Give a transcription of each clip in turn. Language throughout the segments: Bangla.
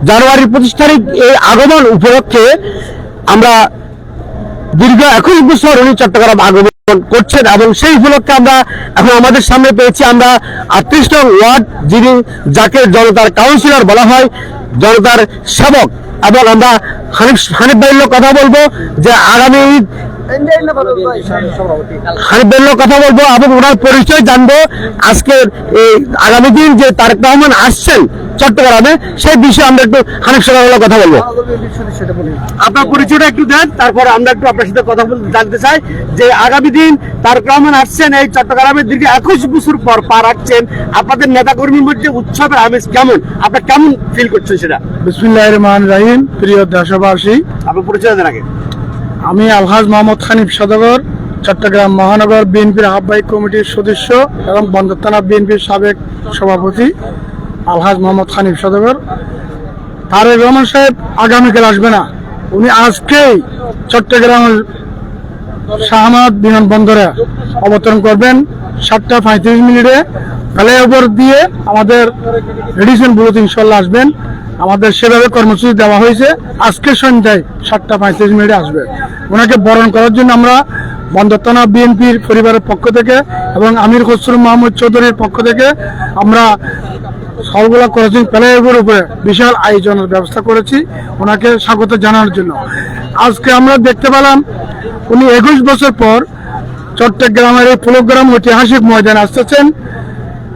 জানুয়ারির 25 তারিখ এই আগমন উপলক্ষে আমরা দীর্ঘ 21 বছর উনি চট্টগ্রাম আগমন করছেন এবং সেই উপলক্ষে আমরা এখন আমাদের সামনে পেয়েছি আমরা 38 নং ওয়ার্ড, যিনি যাকে জনতার কাউন্সিলর বলা হয়, জনতার সেবক, এবং আমরা হানিফ ভাইয়ের কথা বলবো যে আগামী কথা বলবো এবং ওনার পরিচয় জানবো। আজকের এই আগামী দিন যে তারেক রহমান আসছেন চট্টগ্রামে, সেই বিষয়ে আমরা একটু হানিফ সাহেবের কথা বলবো। আপনার পরিচয়টা একটু দেন, তারপর আমরা একটু আপনার সাথে কথা বলতে জানতে চাই যে আগামী দিন তারেক রহমান আসছেন এই চট্টগ্রামের দীর্ঘ 21 বছর পর পা রাখছেন, আপনাদের নেতাকর্মীর মধ্যে উৎসবের আমেজ কেমন, আপনার কেমন ফিল করছেন সেটা? বিসমিল্লাহির রহমানির রহিম। প্রিয় দেশবাসী, আপনার পরিচয় দেন আগে। আমি আলহাজ মোহাম্মদ হানিফ সওদাগর, চট্টগ্রাম মহানগর বিএনপির আহ্বায়ক কমিটির সদস্য এবং বন্দর থানা বিএনপির সাবেক সভাপতি আলহাজ মোহাম্মদ হানিফ সওদাগর। তারেক রহমান সাহেব আগামীকাল আসবে না, উনি আজকেই চট্টগ্রামের শাহমাদ বিমানবন্দরে অবতরণ করবেন 7:35 ফ্লাইওভার দিয়ে আমাদের রেডিসন বুথ ইনশাল্লাহ আসবেন। আমাদের সেভাবে কর্মসূচি দেওয়া হয়েছে, আজকে সন্ধ্যায় 7:35 আসবে। ওনাকে বরণ করার জন্য আমরা বন্দর থানা বিএনপির পরিবারের পক্ষ থেকে এবং আমির খসরু মাহমুদ চৌধুরীর পক্ষ থেকে আমরা সবগুলা ক্রসিং ফ্লাইওভার উপরে বিশাল আয়োজনের ব্যবস্থা করেছি ওনাকে স্বাগত জানানোর জন্য। আজকে আমরা দেখতে পেলাম উনি 21 বছর পর চট্টগ্রামের এই প্রোগ্রাম ঐতিহাসিক ময়দানে আসতেছেন,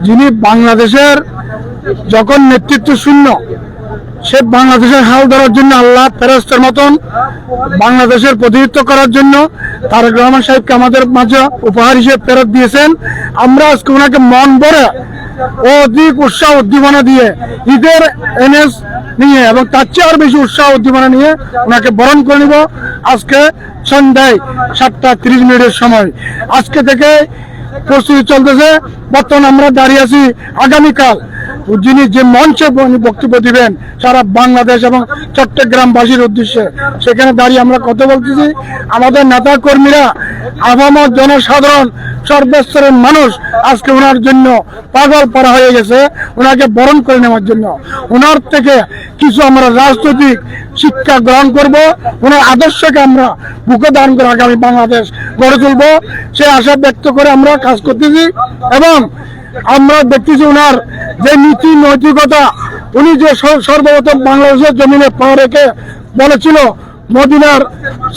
যিনি বাংলাদেশের যখন নেতৃত্ব শূন্য, সে বাংলাদেশের হাল ধরার জন্য আল্লাহ ফেরেশতার মতন বাংলাদেশের প্রতিনিধিত্ব করার জন্য তারেক রহমান সাহেবকে আমাদের মাঝে উপহার হিসেবে ফেরত দিয়েছেন। আমরা আজকে ওনাকে মন ভরে অধিক উৎসাহ উদ্দীপনা দিয়ে ঈদের এনএস নিয়ে এবং তার চেয়ে আরো বেশি উৎসাহ উদ্দীপনা নিয়ে ওনাকে বরণ করে নিব আজকে সন্ধ্যায় 7:30 সময়। আজকে থেকে প্রস্তুতি চলতেছে। বর্তমানে আমরা দাঁড়িয়ে আছি আগামীকাল যিনি যে মঞ্চে বক্তব্য দিবেন সারা বাংলাদেশ এবং চট্টগ্রামবাসীর উদ্দেশ্যে, সেখানে দাঁড়িয়ে আমরা কথা বলতেছি। আমাদের নেতা কর্মীরা, আপামর জনসাধারণ, সর্বস্তরের মানুষ আজকে ওনার জন্য পাগল পারা হয়ে গেছে ওনাকে বরণ করে নেওয়ার জন্য। ওনার থেকে কিছু আমরা রাজনৈতিক শিক্ষা গ্রহণ করব, ওনার আদর্শকে আমরা বুকে ধারণ করে আগামী বাংলাদেশ গড়ে তুলব, সে আশা ব্যক্ত করে আমরা কাজ করতেছি। এবং আমরা দেখতেছি ওনার যে নীতি নৈতিকতা, উনি যে সর্বপ্রথম বাংলাদেশের জমিনে পা রেখে বলেছিল মদিনার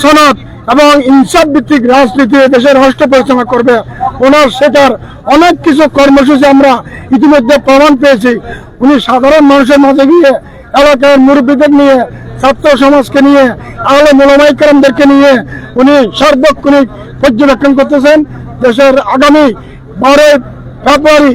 সনদ এবং ইনসাফ ভিত্তিক রাজনীতি দেশের রাষ্ট্র পরিচালনা করবে, ওনার সেটার অনেক কিছু কর্মসূচি আমরা ইতিমধ্যে প্রমাণ পেয়েছি। উনি সাধারণ মানুষের মাঝে গিয়ে এলাকার মুরব্বীদের নিয়ে, ছাত্র সমাজকে নিয়ে, আলেম ওলামায়ে কেরামদেরকে নিয়ে উনি সার্বক্ষণিক পর্যবেক্ষণ করতেছেন। দেশের আগামী 12 ফেব্রুয়ারি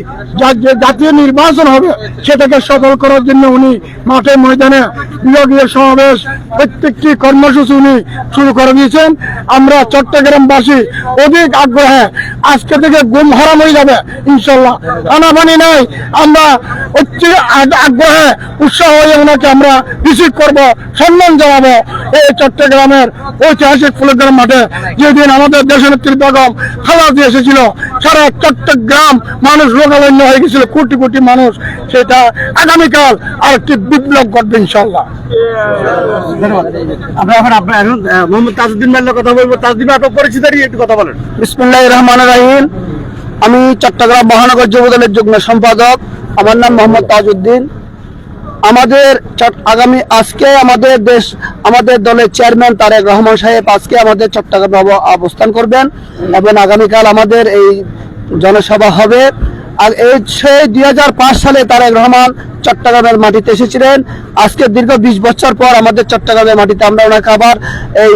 জাতীয় নির্বাচন হবে, সেটাকে সফল করার জন্য উনি মাঠে ময়দানে বিভাগীয় সমাবেশ প্রত্যেকটি কর্মসূচি উনি শুরু করে দিয়েছেন। আমরা চট্টগ্রামবাসী অধিক আগ্রহে আজকে থেকে ঘুম হারাম হয়ে যাবে ইনশাল্লাহ, আনাবানি নাই, আমরা আগ্রহে উৎসাহ হয়ে ওনাকে আমরা রিসিভ করবো, সম্মান জানাবো এই চট্টগ্রামের ঐতিহাসিক ফুলগ্রাম মাঠে। যেদিন আমাদের দেশনেত্রী বেগম খালেদা এসেছিল, সারা চট্টগ্রাম মানুষ লোকারণ্য হয়ে গেছিল, কোটি কোটি মানুষ। সেটা আগামীকাল আরেকটি বিপ্লব ঘটবে ইনশাল্লাহ। মোহাম্মদ তাজউদ্দিন ভাইয়ের কথা বলবো। তাজউদ্দিন ভাই, আপনার পরিচিত একটু কথা বলেন। বিসমিল্লাহির রহমানির রহিম। আমি চট্টগ্রাম মহানগর যুবদলের যুগ্ম সম্পাদক, আমার নাম মোহাম্মদ তাজউদ্দিন। আমাদের আগামী আজকে আমাদের দলের চেয়ারম্যান তারেক রহমান সাহেব আজকে আমাদের চট্টগ্রামে অবস্থান করবেন এবং আগামীকাল আমাদের এই জনসভা হবে। আর এই 2005 সালে তারেক রহমান চট্টগ্রামের মাটিতে এসেছিলেন। আজকে দীর্ঘ 20 বছর পর আমাদের চট্টগ্রামের মাটিতে আমরা ওনাকে আবার এই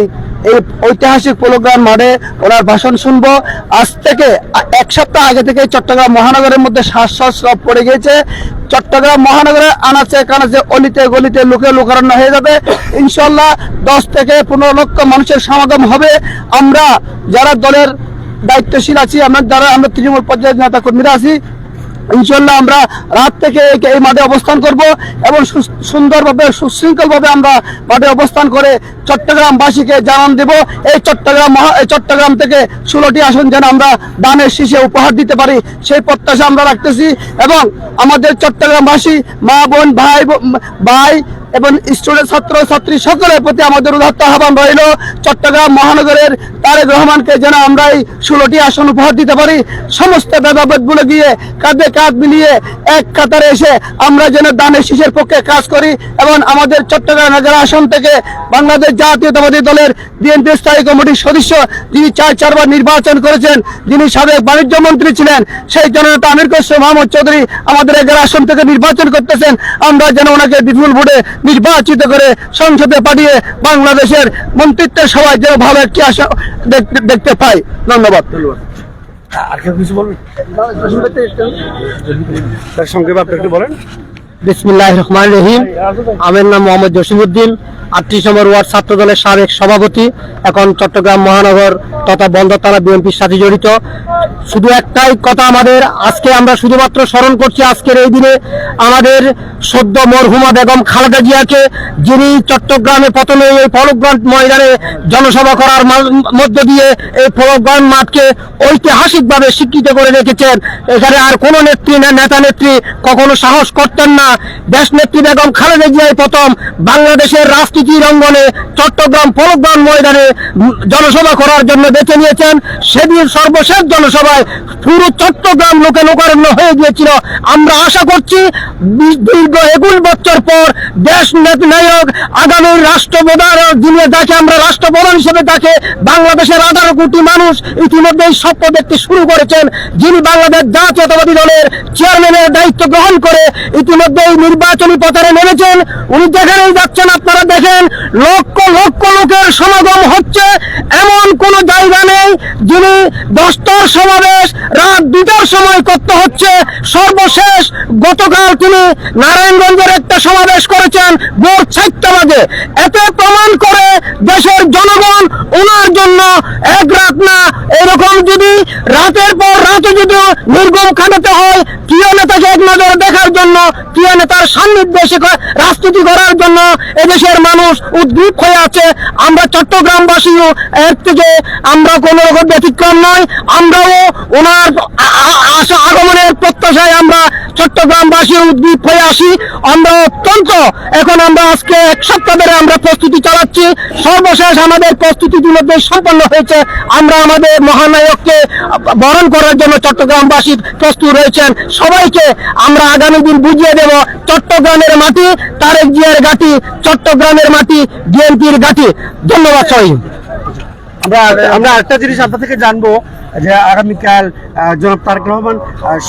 ঐতিহাসিক প্রোগ্রাম মাঠে ওনার ভাষণ শুনবো। আজ থেকে 1 সপ্তাহ আগে থেকে চট্টগ্রাম মহানগরের মধ্যে শ্বাস পড়ে গিয়েছে। চট্টগ্রাম মহানগরের আনাচে কানাচে অলিতে গলিতে লোকারণ্য হয়ে যাবে ইনশাল্লাহ। 10 থেকে 15 লক্ষ মানুষের সমাগম হবে। আমরা যারা দলের দায়িত্বশীল আছি, আমরা তৃণমূল পর্যায়ের নেতা কর্মীরা আছি, ইনশাল্লাহ আমরা রাত থেকে এই মাঠে অবস্থান করব এবং সুন্দরভাবে সুশৃঙ্খলভাবে আমরা মাঠে অবস্থান করে চট্টগ্রামবাসীকে জানান দেব এই চট্টগ্রাম থেকে 16টি আসন যেন আমরা দানের শীষে উপহার দিতে পারি, সেই প্রত্যাশা আমরা রাখতেছি। এবং আমাদের চট্টগ্রামবাসী মা বোন ভাই এবং স্টুডেন্ট ছাত্র ছাত্রী সকলের প্রতি আমাদের উদাত্ত আহ্বান রইল, চট্টগ্রাম মহানগরের তারেক রহমানকে যেন আমরা এই 16টি আসন উপহার দিতে পারি। সমস্ত ভেদাভেদ ভুলে গিয়ে কাঁধে কাঁধ মিলিয়ে এক কাতারে এসে আমরা যেন দানের শীষের পক্ষে কাজ করি এবং আমাদের চট্টগ্রাম 11 আসন থেকে বাংলাদেশ জাতীয়তাবাদী দলের বিএনপি স্থায়ী কমিটির সদস্য যিনি 4বার নির্বাচন করেছেন, যিনি সাবেক বাণিজ্য মন্ত্রী ছিলেন, সেই জননেতা আমির খসরু মাহমুদ চৌধুরী আমাদের 11 আসন থেকে নির্বাচন করতেছেন। আমরা যেন ওনাকে বিপুল ভোটে নির্বাচিত করে সংসদে পাঠিয়ে বাংলাদেশের মন্ত্রিত্বের সবাই যেন ভালো একটি আশা দেখতে পাই। ধন্যবাদ। আর কেউ কিছু বলবেন? তার সংক্ষেপে আপনি একটু বলেন। বিসমিল্লাহির রহমানির রহিম। আমার নাম মোহাম্মদ জসিমউদ্দিন, 38 নম্বর ওয়ার্ড ছাত্র দলের সাবেক সভাপতি, এখন চট্টগ্রাম মহানগর তথা বন্দর থানা বিএনপির সাথে জড়িত। শুধু একটাই কথা, আমাদের আজকে আমরা শুধুমাত্র স্মরণ করছি আজকের এই দিনে আমাদের সদ্য মরহুমা বেগম খালেদা জিয়াকে, যিনি চট্টগ্রামে প্রথমে এই ফলকগ্রান্ট ময়দানে জনসভা করার মধ্য দিয়ে এই ফলকগ্রান্ট মাঠকে ঐতিহাসিকভাবে স্বীকৃত করে রেখেছেন। এখানে আর কোনো নেত্রী না নেতা নেত্রী কখনো সাহস করতেন না। দেশ নেত্রী বেগম খালেদা জিয়াই প্রথম বাংলাদেশের রাজনীতির অঙ্গনে চট্টগ্রাম ফলকগ্রান্ট ময়দানে জনসভা করার জন্য বেছে নিয়েছেন। সেদিন সর্বশেষ জনসভায় পুরো চট্টগ্রাম লোকে লোকারণ্য হয়ে গিয়েছিল। আমরা আশা করছি দীর্ঘ 21 বছর পর দেশ নায়ক আগামী রাষ্ট্রপ্রধান, যিনি যাকে আমরা রাষ্ট্রপ্রধান হিসেবে তাকে বাংলাদেশের 18 কোটি মানুষ ইতিমধ্যেই স্বপ্ন দেখতে শুরু করেছেন, যিনি বাংলাদেশ জাতীয়তাবাদী দলের চেয়ারম্যানের দায়িত্ব গ্রহণ করে ইতিমধ্যেই নির্বাচনী প্রচারে নেমেছেন। উনি যেখানেই যাচ্ছেন আপনারা দেখেন লক্ষ লক্ষ লোকের সমাগম হচ্ছে। এমন কোন জায়গা নেই যিনি 10টার সমাবেশ রাত 2টার সময় করতে হচ্ছে। সর্বশেষ গতকাল তিনি নারায়ণগঞ্জের একটা সমাবেশ করেছেন ভোর 4টা বাজে। এতে প্রমাণ করে দেশের জনগণ ওনার জন্য এক রাত না, এরকম যদি রাতের পর রাতে যদি নির্গম খাটাতে হয়, প্রিয় নেতাকে এক নজরে দেখার জন্য, প্রিয় নেতার সান্নিধ্যে এসে রাজনীতি করার জন্য এদেশের মানুষ উদ্গ্রীব হয়ে আছে। আমরা চট্টগ্রামবাসীও এর থেকে আমরা কোনো রকম ব্যতিক্রম নয়। আমরাও ওনার আগমনের প্রত্যাশায় আমরা চট্টগ্রামবাসী উদ্গ্রীব হয়ে আসি। আমরা অত্যন্ত এখন আমরা আজকে 1 সপ্তাহ ধরে আমরা প্রস্তুতি চালাচ্ছি। সর্বশেষ আমাদের প্রস্তুতি ইতিমধ্যে সম্পন্ন হয়েছে। আমরা আমাদের মহানায়ককে বরণ করার জন্য চট্টগ্রামবাসী প্রস্তুত রয়েছেন। সবাইকে আমরা আগামী দিন বুঝিয়ে দেব চট্টগ্রামের মাটি তারেক জিয়ার ঘাঁটি, চট্টগ্রামের মাটি বিএনপির ঘাঁটি। ধন্যবাদ সবাই। আমরা একটা জিনিস আপনার থেকে জানবো যে আগামীকাল জনাব তারেক রহমান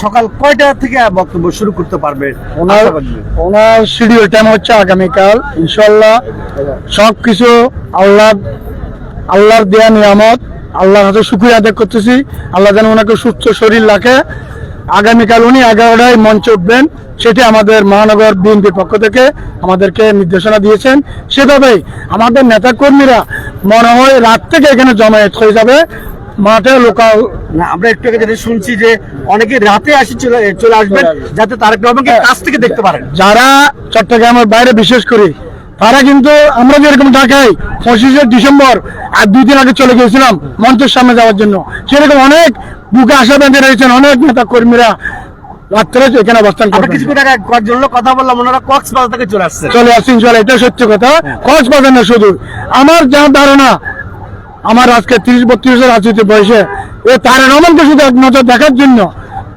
সকাল কয়টা থেকে বক্তব্য শুরু করতে পারবে? ওনার শিডিউল টাইম হচ্ছে আগামীকাল ইনশাল্লাহ। সবকিছু আল্লাহর দেয়া নিয়ামত, আল্লাহর হাতে শুকরিয়া আদায় করতেছি। আল্লাহ যেন ওনাকে সুস্থ শরীর রাখে। আগামীকাল উনি 11টায় মঞ্চে উঠবেন, সেটি আমাদের মহানগর বিএনপির পক্ষ থেকে আমাদেরকে নির্দেশনা দিয়েছেন। সেভাবেই আমাদের নেতাকর্মীরা মনে হয় রাত থেকে এখানে জমায়েত হয়ে যাবে মাঠে লোকাল। আমরা একটু আগে যেটা শুনছি যে অনেকে রাতে চলে আসবেন যাতে তারেক রহমানকে কাছ থেকে দেখতে পারেন। যারা চট্টগ্রামের বাইরে বিশেষ করে তারা কিন্তু, আমরা যেরকম ঢাকায় 25শে ডিসেম্বর আর 2 দিন আগে চলে গিয়েছিলাম মঞ্চের সামনে যাওয়ার জন্য, সেরকম অনেক বুকে আশা বেঁধে রয়েছেন অনেক নেতা কর্মীরা রাত্রে এখানে অবস্থান করবেন। কিছুক্ষণ আগে কয়েকজন কথা বললাম, ওনারা কক্সবাজার থেকে চলে আসছে। ইনশাল্লাহ, এটা সত্যি কথা। কক্সবাজার না শুধু, আমার যা ধারণা, আমার আজকে 30-32 রাজনীতি বয়সে এই তারেক রহমানকে শুধু এক নজর দেখার জন্য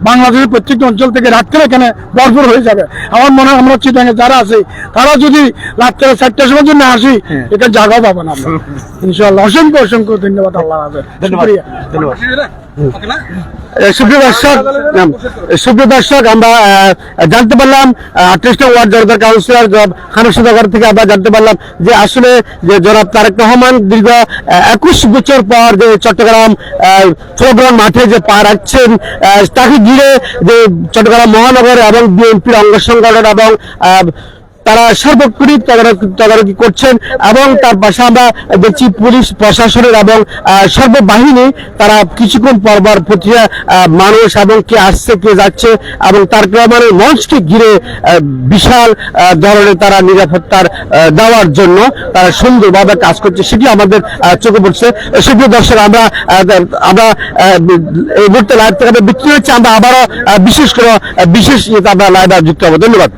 বাংলাদেশের প্রত্যেকটা অঞ্চল থেকে রাত্রে এখানে ভরপুর হয়ে যাবে। আমার মনে হয় আমরা চিটাঙ্গে যারা আছে তারা যদি রাত্রে 4টার সময় জন্য আসি, এটা জায়গা পাবো না ইনশাল্লাহ। অসংখ্য অসংখ্য ধন্যবাদ। আল্লাহ হাফেজ। সুপ্রিয় দর্শক, আমরা জানতে পারলাম 28 ওয়ার্ড জনতার কাউন্সিলর হানিফ সওদাগর থেকে আমরা জানতে পারলাম যে আসলে যে জনাব তারেক রহমান দীর্ঘ 21 বছর পর যে চট্টগ্রাম ফলকগ্রান্ট মাঠে যে পা রাখছেন, তাকে ঘিরে যে চট্টগ্রাম মহানগর এবং বিএনপির অঙ্গ সংগঠন এবং তারা সর্বোপরি তদারকি করছেন। এবং তার পাশে আমরা দেখছি পুলিশ প্রশাসনের এবং সর্ববাহিনী তারা কিছুক্ষণ পরপর প্রতিটা মানুষ এবং কে আসছে কে যাচ্ছে এবং তার রহমানের মঞ্চকে ঘিরে বিশাল ধরনের তারা নিরাপত্তার দেওয়ার জন্য তারা সুন্দরভাবে কাজ করছে, সেটি আমাদের চোখে পড়ছে। সুপ্রিয় দর্শক, আমরা এই মুহূর্তে লাইভ থেকে বিক্রি হচ্ছে। আমরা আবারও বিশেষ করে আমরা লাইভ যুক্ত হবো। ধন্যবাদ।